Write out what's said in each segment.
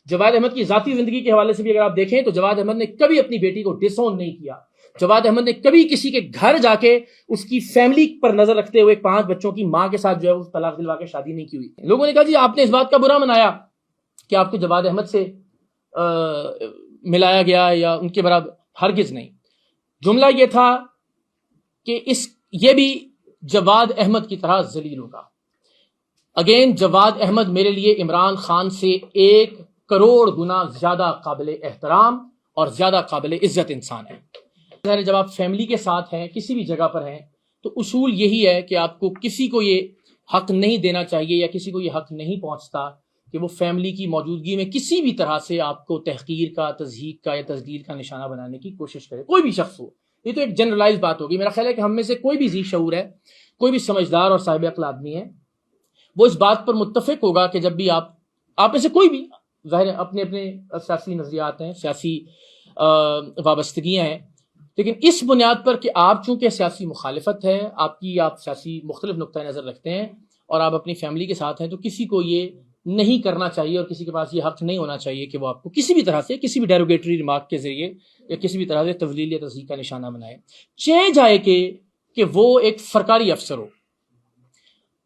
جواد احمد کی ذاتی زندگی کے حوالے سے بھی اگر آپ دیکھیں تو جواد احمد نے کبھی اپنی بیٹی کو ڈس اون نہیں کیا. جواد احمد نے کبھی کسی کے گھر جا کے اس کی فیملی پر نظر رکھتے ہوئے 5 بچوں کی ماں کے ساتھ جو ہے وہ طلاق دلوا کے شادی نہیں کی ہوئی. لوگوں نے کہا جی آپ نے اس بات کا برا منایا کہ آپ کو جواد احمد سے ملایا گیا یا ان کے برابر. ہرگز نہیں. جملہ یہ تھا کہ یہ بھی جواد احمد کی طرح ذلیل ہوگا. اگین جواد احمد میرے لیے عمران خان سے 1 کروڑ گنا زیادہ قابل احترام اور زیادہ قابل عزت انسان ہے. جب آپ فیملی کے ساتھ ہیں کسی بھی جگہ پر ہیں تو اصول یہی ہے کہ آپ کو کسی کو یہ حق نہیں دینا چاہیے یا کسی کو یہ حق نہیں پہنچتا کہ وہ فیملی کی موجودگی میں کسی بھی طرح سے آپ کو تحقیر کا، تضحیک کا یا تذلیل کا نشانہ بنانے کی کوشش کرے، کوئی بھی شخص ہو. یہ تو ایک جنرلائز بات ہوگی. میرا خیال ہے کہ ہم میں سے کوئی بھی ذی شعور ہے، کوئی بھی سمجھدار اور صاحب عقل آدمی ہے، وہ اس بات پر متفق ہوگا کہ جب بھی آپ میں سے کوئی بھی ظاہر اپنے سیاسی نظریات ہیں، سیاسی وابستگیاں ہیں، لیکن اس بنیاد پر کہ آپ چونکہ سیاسی مخالفت ہے، آپ سیاسی مختلف نقطۂ نظر رکھتے ہیں اور آپ اپنی فیملی کے ساتھ ہیں، تو کسی کو یہ نہیں کرنا چاہیے اور کسی کے پاس یہ حق نہیں ہونا چاہیے کہ وہ آپ کو کسی بھی طرح سے کسی بھی ڈیروگیٹری ریمارک کے ذریعے یا کسی بھی طرح سے تضلیل یا تضحیک کا نشانہ بنائے. چاہے جائے کہ وہ ایک سرکاری افسر ہو،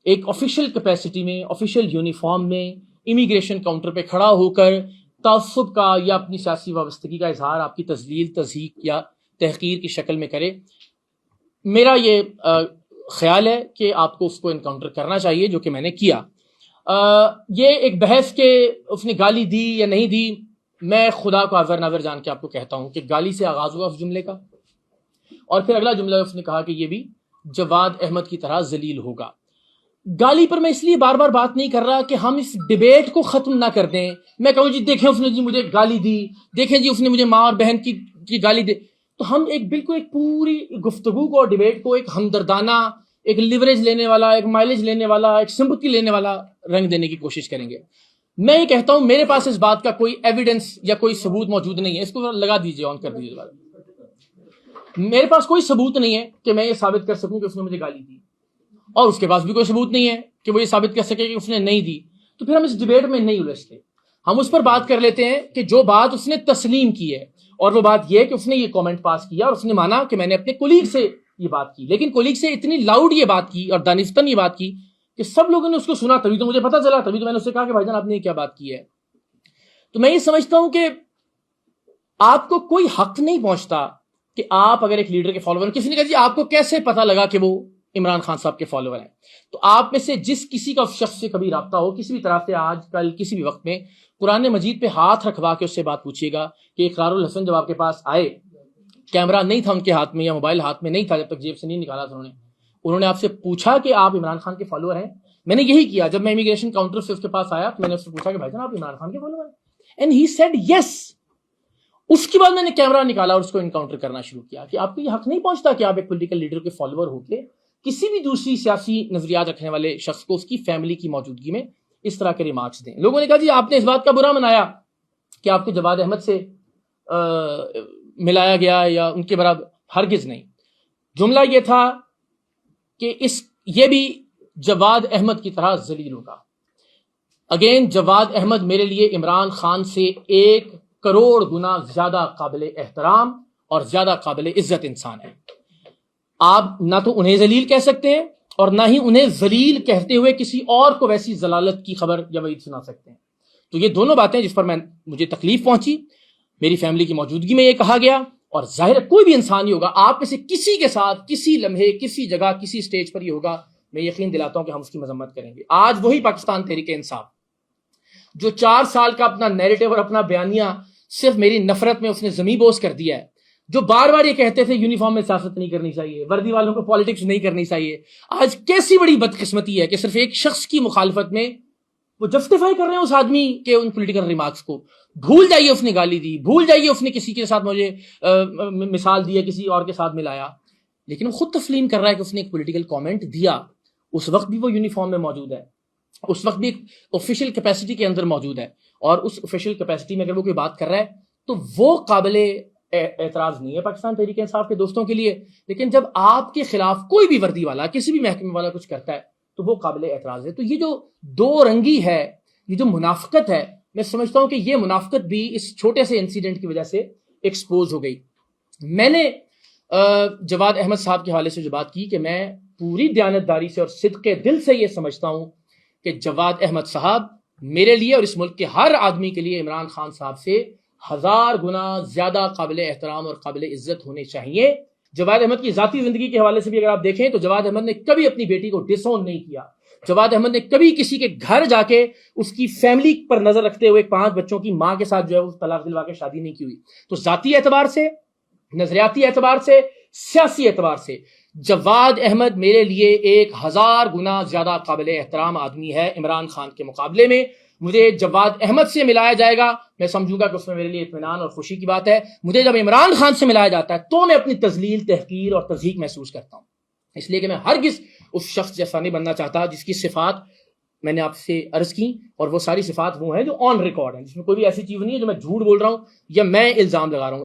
ایک آفیشیل کیپیسٹی میں، آفیشیل یونیفارم میں امیگریشن کاؤنٹر پہ کھڑا ہو کر تعصب کا یا اپنی سیاسی وابستگی کا اظہار آپ کی تذلیل، تضحیک یا تحقیر کی شکل میں کرے. میرا یہ خیال ہے کہ آپ کو اس کو انکاؤنٹر کرنا چاہیے، جو کہ میں نے کیا. یہ ایک بحث کہ اس نے گالی دی یا نہیں دی، میں خدا کو حاضر ناظر جان کے آپ کو کہتا ہوں کہ گالی سے آغاز ہوا اس جملے کا، اور پھر اگلا جملہ اس نے کہا کہ یہ بھی جواد احمد کی طرح ذلیل ہوگا. گالی پر میں اس لیے بار بار بات نہیں کر رہا کہ ہم اس ڈیبیٹ کو ختم نہ کر دیں. میں کہوں جی دیکھیں اس نے جی مجھے گالی دی، دیکھیں جی اس نے مجھے ماں اور بہن کی گالی دی، تو ہم بالکل ایک پوری گفتگو کو اور ڈیبیٹ کو ایک ہمدردانہ، ایک لیوریج لینے والا، ایک مائلیج لینے والا، ایک سمپتھی لینے والا رنگ دینے کی کوشش کریں گے. میں یہ کہتا ہوں میرے پاس اس بات کا کوئی ایویڈنس یا کوئی ثبوت موجود نہیں ہے. اس کو لگا دیجیے، آن کر دیجیے. میرے پاس کوئی ثبوت نہیں ہے کہ میں یہ ثابت کر سکوں کہ اس نے مجھے گالی دی، اور اس کے پاس بھی کوئی ثبوت نہیں ہے کہ وہ یہ ثابت کر سکے کہ اس نے نہیں دی. تو پھر ہم اس ڈیبیٹ میں نہیں الجھتے. ہم اس پر بات کر لیتے ہیں کہ جو بات اس نے تسلیم کی ہے، اور وہ بات یہ کہ اس نے یہ کامنٹ پاس کیا اور اس نے مانا کہ میں نے اپنے کولیگ سے یہ بات کی، لیکن کولیگ سے اتنی لاؤڈ یہ بات کی اور دانستن یہ بات کی کہ سب لوگوں نے اس کو سنا، تبھی تو مجھے پتا چلا، تبھی تو میں نے اس سے کہا کہ بھائی جان آپ نے یہ کیا بات کی ہے. تو میں یہ سمجھتا ہوں کہ آپ کو کوئی حق نہیں پہنچتا کہ آپ اگر ایک لیڈر کے فالوور، کسی نے کہا جی آپ کو کیسے پتا لگا کہ وہ عمران خان صاحب کے فالوور ہیں، تو آپ میں سے جس کسی کا شخص سے کبھی رابطہ ہو کسی بھی طرح سے، آج کل کسی بھی وقت میں، قرآن مجید پہ ہاتھ رکھوا کے اس سے بات پوچھیے گا کہ اقرار الحسن جب آپ کے پاس آئے، کیمرہ نہیں تھا ان کے ہاتھ میں یا موبائل ہاتھ میں نہیں تھا، جب تک جیب سے نہیں نکالا تھا انہوں نے آپ سے پوچھا کہ آپ عمران خان کے فالوور ہیں. میں نے یہی کیا جب میں امیگریشن کاؤنٹر سے اس کے پاس آیا، تو میں نے اس سے پوچھا کہ بھائی جان آپ عمران خان کے فالوور ہیں، اینڈ ہی سیڈ یس. اس کے بعد میں نے کیمرہ نکالا اور اس کو انکاؤنٹر کرنا شروع کیا کہ آپ کو یہ حق نہیں پہنچتا کہ آپ ایک پولیٹیکل لیڈر کے فالوور ہو کے کسی بھی دوسری سیاسی نظریات رکھنے والے شخص کو اس کی فیملی کی موجودگی میں اس طرح کے ریمارکس دیں. لوگوں نے کہا جی آپ نے اس بات کا برا منایا کہ آپ کو جواد احمد سے ملایا گیا یا ان کے برابر. ہرگز نہیں. جملہ یہ تھا کہ یہ بھی جواد احمد کی طرح ذلیل ہوگا. اگین جواد احمد میرے لیے عمران خان سے 1 کروڑ گنا زیادہ قابل احترام اور زیادہ قابل عزت انسان ہے. آپ نہ تو انہیں ذلیل کہہ سکتے ہیں اور نہ ہی انہیں ذلیل کہتے ہوئے کسی اور کو ویسی ضلالت کی خبر یا وعید سنا سکتے ہیں. تو یہ دونوں باتیں جس پر مجھے تکلیف پہنچی، میری فیملی کی موجودگی میں یہ کہا گیا، اور ظاہر کوئی بھی انسان ہی ہوگا آپ میں سے کسی کے ساتھ کسی لمحے کسی جگہ کسی سٹیج پر یہ ہوگا، میں یقین دلاتا ہوں کہ ہم اس کی مذمت کریں گے. آج وہی پاکستان تحریک انصاف جو 4 سال کا اپنا نیریٹو اور اپنا بیانیہ صرف میری نفرت میں اس نے زمیں بوس کر دیا ہے، جو بار بار یہ کہتے تھے یونیفارم میں سیاست نہیں کرنی چاہیے، وردی والوں کو پالیٹکس نہیں کرنی چاہیے، آج کیسی بڑی بدقسمتی ہے کہ صرف ایک شخص کی مخالفت میں وہ جسٹیفائی کر رہے ہیں اس آدمی کے ان پولیٹیکل ریمارکس کو. بھول جائیے اس نے گالی دی، بھول جائیے اس نے کسی کے ساتھ مجھے مثال دی ہے، کسی اور کے ساتھ ملایا، لیکن وہ خود تسلیم کر رہا ہے کہ اس نے ایک پولیٹیکل کامنٹ دیا. اس وقت بھی وہ یونیفارم میں موجود ہے، اس وقت بھی ایک آفیشیل کیپیسٹی کے اندر موجود ہے، اور اس آفیشیل کیپیسٹی میں اگر وہ کوئی بات کر رہا ہے تو وہ قابل اعتراض نہیں ہے پاکستان تحریک انصاف کے دوستوں کے لیے. لیکن جب آپ کے خلاف کوئی بھی وردی والا کسی بھی محکمے والا کچھ کرتا ہے تو وہ قابل اعتراض ہے. تو یہ جو دو رنگی ہے، یہ جو منافقت ہے، میں سمجھتا ہوں کہ یہ منافقت بھی اس چھوٹے سے انسیڈنٹ کی وجہ سے ایکسپوز ہو گئی. میں نے جواد احمد صاحب کے حوالے سے جو بات کی کہ میں پوری دیانتداری سے اور صدق دل سے یہ سمجھتا ہوں کہ جواد احمد صاحب میرے لیے اور اس ملک کے ہر آدمی کے لیے عمران خان صاحب سے 1000 گنا زیادہ قابل احترام اور قابل عزت ہونے چاہیے. جواد احمد کی ذاتی زندگی کے حوالے سے بھی اگر آپ دیکھیں تو جواد احمد نے کبھی اپنی بیٹی کو ڈس اون نہیں کیا. جواد احمد نے کبھی کسی کے گھر جا کے اس کی فیملی پر نظر رکھتے ہوئے 5 بچوں کی ماں کے ساتھ جو ہے وہ طلاق دلوا کے شادی نہیں کی ہوئی. تو ذاتی اعتبار سے، نظریاتی اعتبار سے، سیاسی اعتبار سے جواد احمد میرے لیے 1000 گنا زیادہ قابل احترام آدمی ہے عمران خان کے مقابلے میں. مجھے جواد احمد سے ملایا جائے گا، میں سمجھوں گا کہ اس میں میرے لیے اطمینان اور خوشی کی بات ہے. مجھے جب عمران خان سے ملایا جاتا ہے تو میں اپنی تذلیل، تحقیر اور تضحیک محسوس کرتا ہوں، اس لیے کہ میں ہرگز اس شخص جیسا نہیں بننا چاہتا جس کی صفات میں نے آپ سے عرض کی، اور وہ ساری صفات وہ ہیں جو آن ریکارڈ ہیں، جس میں کوئی بھی ایسی چیز نہیں ہے جو میں جھوٹ بول رہا ہوں یا میں الزام لگا رہا ہوں.